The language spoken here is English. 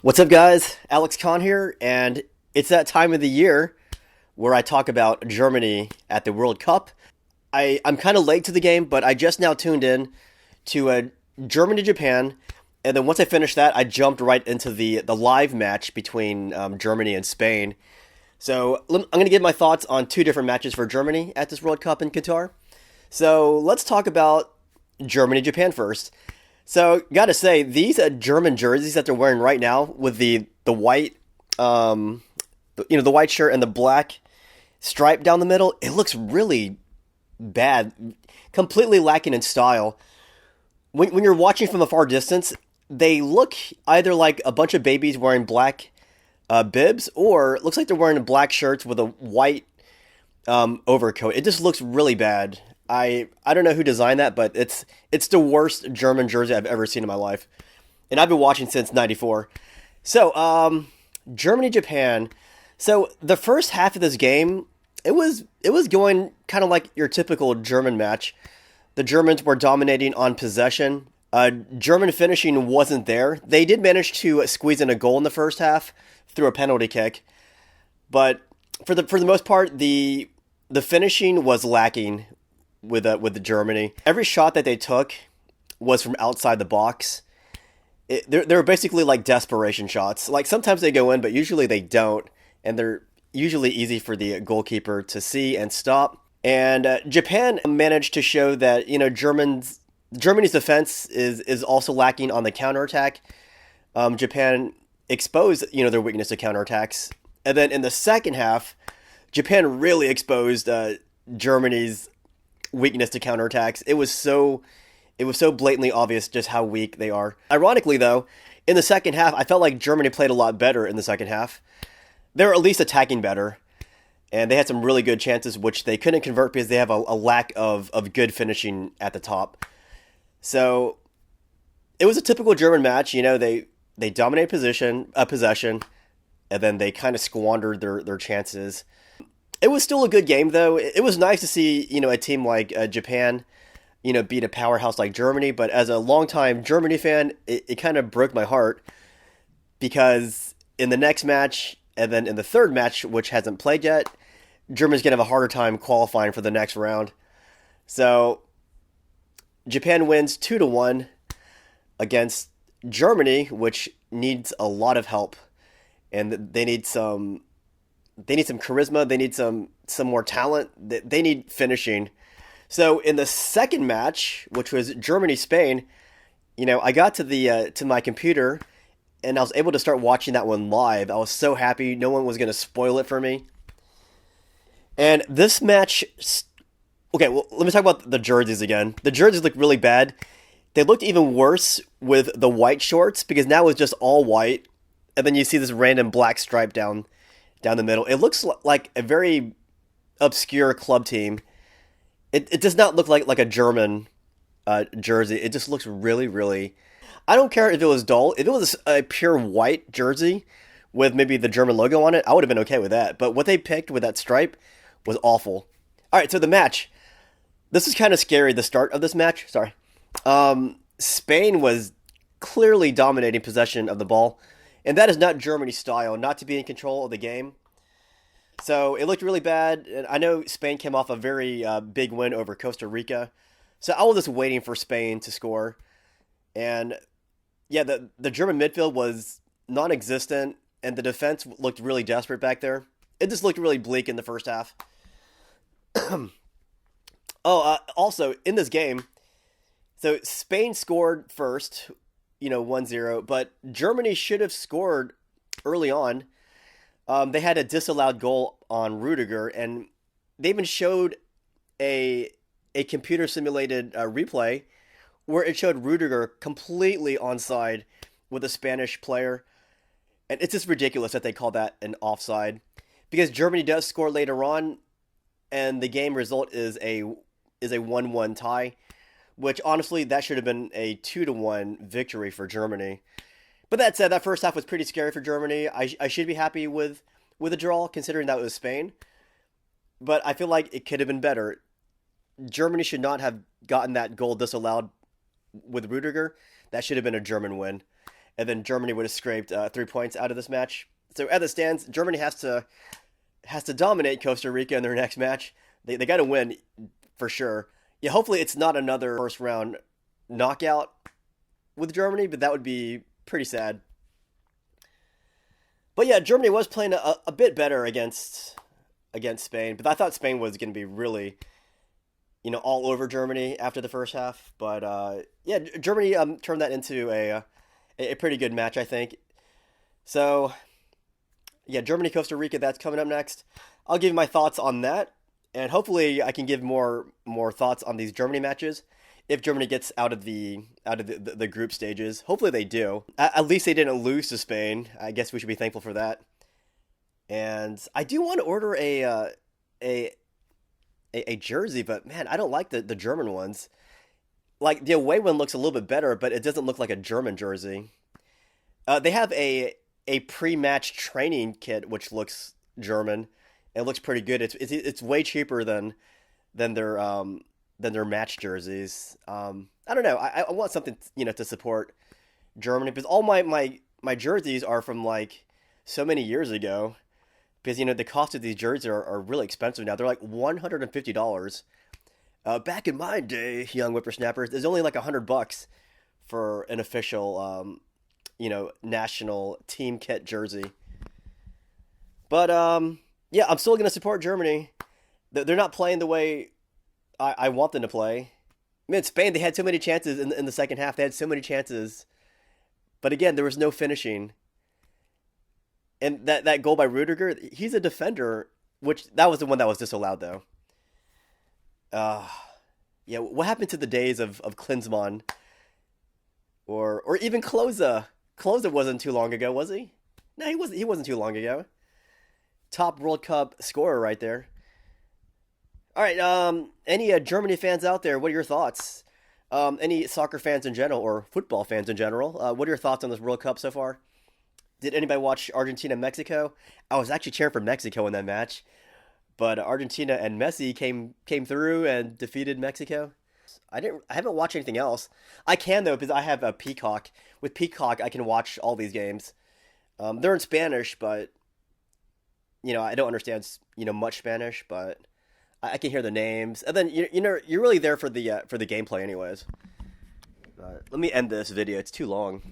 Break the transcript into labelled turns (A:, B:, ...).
A: What's up, guys? Alex Kahn here, and it's that time of the year where I talk about Germany at the World Cup. I'm kind of late to the game, but I just now tuned in to Germany Japan, and then once I finished that, I jumped right into the live match between Germany and Spain. So I'm going to give my thoughts on two different matches for Germany at this World Cup in Qatar. So let's talk about Germany Japan first. So, gotta say, these German jerseys that they're wearing right now with the white, the white shirt and the black stripe down the middle, it looks really bad, completely lacking in style. When you're watching from a far distance, they look either like a bunch of babies wearing black bibs, or it looks like they're wearing black shirts with a white overcoat. It just looks really bad. I don't know who designed that, but it's the worst German jersey I've ever seen in my life, and I've been watching since '94. So, Germany Japan. So the first half of this game, it was going kind of like your typical German match. The Germans were dominating on possession. German finishing wasn't there. They did manage to squeeze in a goal in the first half through a penalty kick, but for the most part, the finishing was lacking with the Germany. Every shot that they took was from outside the box. They were basically like desperation shots. Like sometimes they go in, but usually they don't, and they're usually easy for the goalkeeper to see and stop. And Japan managed to show that Germany's defense is also lacking on the counterattack. Japan exposed their weakness to counterattacks, and then in the second half, Japan really exposed Germany's weakness to counterattacks. It was so blatantly obvious just how weak they are. Ironically, though, in the second half, I felt like Germany played a lot better in the second half. They were at least attacking better, and they had some really good chances, which they couldn't convert because they have a lack of good finishing at the top. So it was a typical German match. They dominated possession, and then they kind of squandered their chances. It was still a good game, though. It was nice to see, a team like Japan, beat a powerhouse like Germany. But as a longtime Germany fan, it kind of broke my heart because in the next match and then in the third match, which hasn't played yet, Germany's going to have a harder time qualifying for the next round. So Japan wins 2-1 against Germany, which needs a lot of help. And they need some charisma. They need some more talent. They need finishing. So in the second match, which was Germany-Spain, I got to my computer and I was able to start watching that one live. I was so happy. No one was going to spoil it for me. And this match, okay, well, let me talk about the jerseys again. The jerseys look really bad. They looked even worse with the white shorts because now it's just all white, and then you see this random black stripe down the middle. It looks like a very obscure club team. It does not look like a German jersey. It just looks really, really. I don't care if it was dull. If it was a pure white jersey with maybe the German logo on it, I would have been okay with that. But what they picked with that stripe was awful. All right, so the match. This is kind of scary. The start of this match. Sorry. Spain was clearly dominating possession of the ball. And that is not Germany's style, not to be in control of the game. So it looked really bad. And I know Spain came off a very big win over Costa Rica. So I was just waiting for Spain to score. And yeah, the German midfield was non-existent, and the defense looked really desperate back there. It just looked really bleak in the first half. Also, in this game, so Spain scored first, 1-0, but Germany should have scored early on. They had a disallowed goal on Rudiger, and they even showed a computer simulated replay where it showed Rudiger completely onside with a Spanish player. And it's just ridiculous that they call that an offside, because Germany does score later on, and the game result is a 1-1 tie, which honestly that should have been a 2-1 victory for Germany. But that said, that first half was pretty scary for Germany. I should be happy with a draw, considering that was Spain. But I feel like it could have been better. Germany should not have gotten that goal disallowed with Rudiger. That should have been a German win. and then Germany would have scraped 3 points out of this match. So as it stands, Germany has to dominate Costa Rica in their next match. They got to win for sure. Yeah, hopefully it's not another first round knockout with Germany, but that would be pretty sad. But yeah, Germany was playing a bit better against Spain, but I thought Spain was going to be really, all over Germany after the first half. But yeah, Germany turned that into a pretty good match, I think. So yeah, Germany Costa Rica, that's coming up next. I'll give you my thoughts on that, and hopefully I can give more thoughts on these Germany matches if Germany gets out of the group stages. Hopefully they do. At least they didn't lose to Spain. I guess we should be thankful for that. And I do want to order a a jersey, but man, I don't like the German ones. Like the away one looks a little bit better, but it doesn't look like a German jersey. They have a pre-match training kit which looks German. It looks pretty good. It's way cheaper than their than their match jerseys. I don't know. I want something to support Germany because all my jerseys are from like so many years ago. Because the cost of these jerseys are really expensive now. They're like $150. Back in my day, young whippersnappers, it's only like $100 for an official national team kit jersey. But yeah, I'm still gonna support Germany. They're not playing the way I want them to play. I mean, Spain, they had so many chances in the second half. They had so many chances, but again, there was no finishing. And that goal by Rudiger, he's a defender, which that was the one that was disallowed though. Uh, yeah, what happened to the days of Klinsmann or even Klose? Klose wasn't too long ago, was he? No, he wasn't. He wasn't too long ago. Top World Cup scorer right there. All right. Any Germany fans out there? What are your thoughts? Any soccer fans in general or football fans in general? What are your thoughts on this World Cup so far? Did anybody watch Argentina Mexico? I was actually cheering for Mexico in that match, but Argentina and Messi came through and defeated Mexico. I haven't watched anything else. I can though because I have a Peacock. With Peacock, I can watch all these games. They're in Spanish, but I don't understand much Spanish, but I can hear the names. And then you're really there for the gameplay anyways. Let me end this video. It's too long.